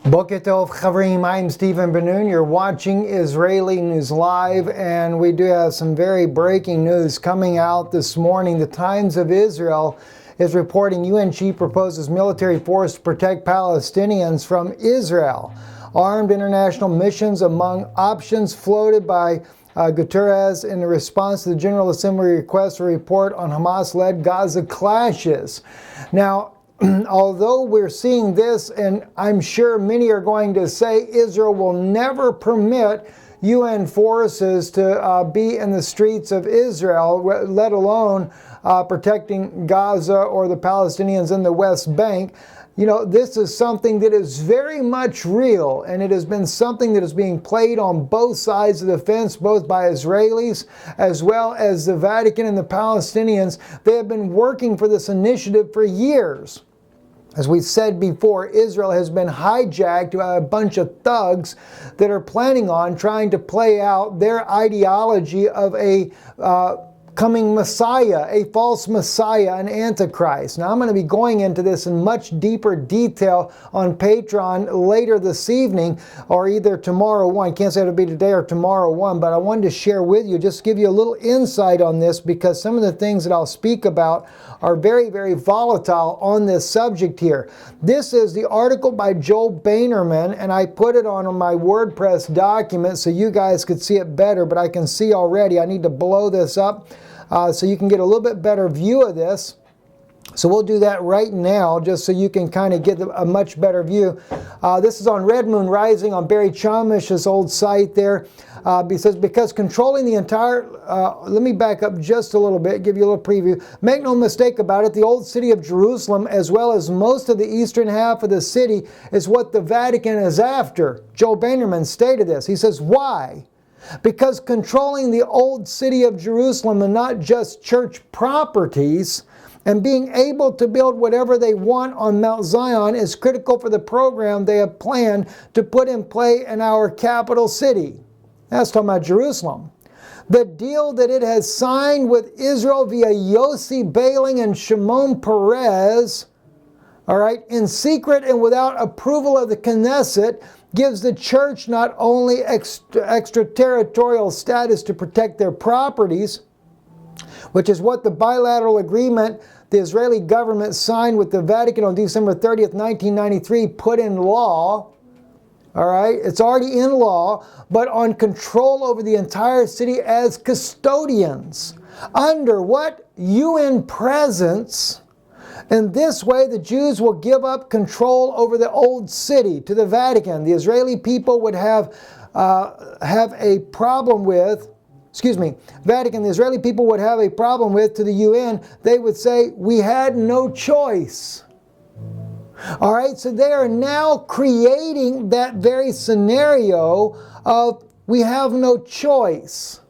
Boker Tov Chavrim, I'm Stephen Ben-Nun. You're watching Israeli News Live, and we do have some very breaking news coming out this morning. The Times of Israel is reporting UN chief proposes military force to protect Palestinians from Israel. Armed international missions among options floated by Guterres in response to the General Assembly request for a report on Hamas-led Gaza clashes. Now, although we're seeing this, and I'm sure many are going to say Israel will never permit UN forces to be in the streets of Israel, let alone protecting Gaza or the Palestinians in the West Bank. You know, this is something that is very much real, and it has been something that is being played on both sides of the fence, both by Israelis as well as the Vatican and the Palestinians. They have been working for this initiative for years. As we said before, Israel has been hijacked by a bunch of thugs that are planning on trying to play out their ideology of a coming Messiah, a false Messiah, an Antichrist. Now, I'm going to be going into this in much deeper detail on Patreon later this evening, or either tomorrow one. Can't say it'll be today or tomorrow one, but I wanted to share with you, just give you a little insight on this, because some of the things that I'll speak about are very, very volatile on this subject here. This is the article by Joel Bainerman, and I put it on my WordPress document so you guys could see it better, but I can see already I need to blow this up so you can get a little bit better view of this. So we'll do that right now, just so you can kind of get a much better view. This is on Red Moon Rising on Barry Chamish's old site there. He says, because controlling the entire, let me back up just a little bit, give you a little preview. Make no mistake about it, the old city of Jerusalem, as well as most of the eastern half of the city, is what the Vatican is after. Joel Bainerman stated this. He says, why? Because controlling the old city of Jerusalem and not just church properties, and being able to build whatever they want on Mount Zion is critical for the program they have planned to put in play in our capital city. That's talking about Jerusalem. The deal that it has signed with Israel via Yossi Bailing and Shimon Peres, all right, in secret and without approval of the Knesset, gives the church not only extraterritorial status to protect their properties, which is what the bilateral agreement the Israeli government signed with the Vatican on December 30th, 1993 put in law. All right, it's already in law, but on control over the entire city as custodians. Under what? UN presence. In this way, the Jews will give up control over the old city to the Vatican. The Israeli people would have a problem with, Vatican, the Israeli people would have a problem with to the UN. They would say, we had no choice. All right, so they are now creating that very scenario of we have no choice.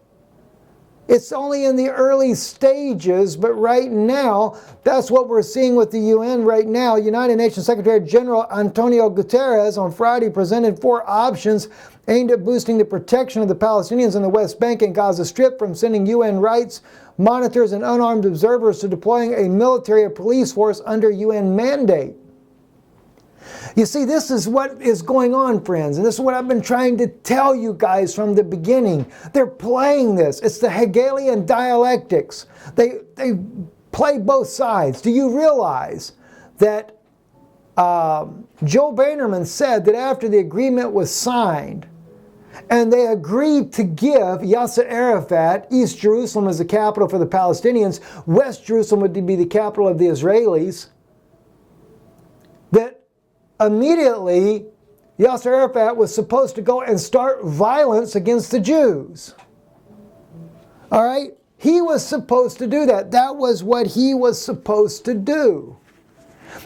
It's only in the early stages, but right now, that's what we're seeing with the UN right now. United Nations Secretary General Antonio Guterres on Friday presented 4 options aimed at boosting the protection of the Palestinians in the West Bank and Gaza Strip, from sending UN rights monitors and unarmed observers to deploying a military or police force under UN mandate. You see, this is what is going on, friends, and this is what I've been trying to tell you guys from the beginning. They're playing this. It's the Hegelian dialectics. They play both sides. Do you realize that Joe Bainerman said that after the agreement was signed and they agreed to give Yasser Arafat East Jerusalem as the capital for the Palestinians, West Jerusalem would be the capital of the Israelis, that immediately, Yasser Arafat was supposed to go and start violence against the Jews. All right? He was supposed to do that. That was what he was supposed to do.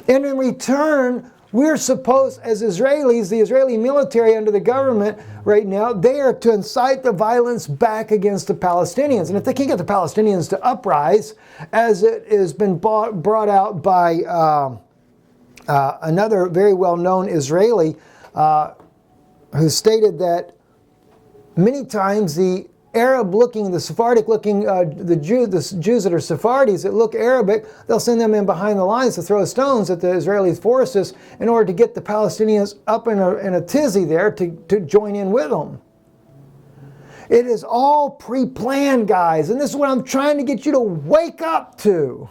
And in return, we're supposed, as Israelis, the Israeli military under the government right now, they are to incite the violence back against the Palestinians. And if they can't get the Palestinians to uprise, as it has been brought out by another very well-known Israeli who stated that many times the Arab-looking, the Sephardic-looking, the Jews that are Sephardis that look Arabic, they'll send them in behind the lines to throw stones at the Israeli forces in order to get the Palestinians up in a tizzy there to join in with them. It is all pre-planned, guys, and this is what I'm trying to get you to wake up to.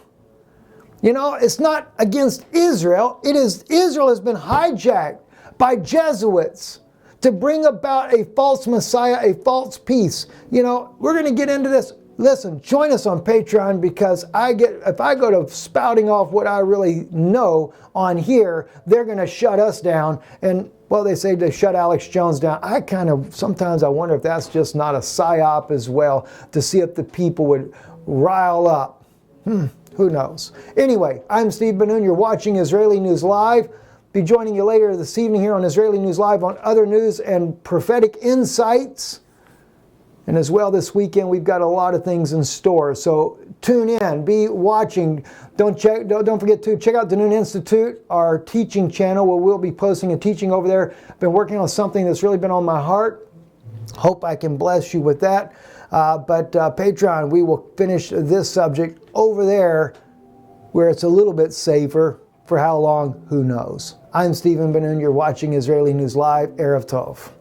You know, it's not against Israel. It is Israel has been hijacked by Jesuits to bring about a false Messiah, a false peace. You know, we're going to get into this. Listen, join us on Patreon, because if I go to spouting off what I really know on here, they're going to shut us down. And, well, they say to shut Alex Jones down. Sometimes I wonder if that's just not a psyop as well, to see if the people would rile up. Who knows? Anyway, I'm Steve Ben-Nun. You're watching Israeli News Live. Be joining you later this evening here on Israeli News Live on other news and prophetic insights. And as well this weekend, we've got a lot of things in store. So tune in, be watching. Don't forget to check out the Noon Institute, our teaching channel, where we'll be posting a teaching over there. I've been working on something that's really been on my heart. Hope I can bless you with that. But Patreon, we will finish this subject over there where it's a little bit safer. For how long, who knows? I'm Stephen Ben-Nun. You're watching Israeli News Live. Erev Tov.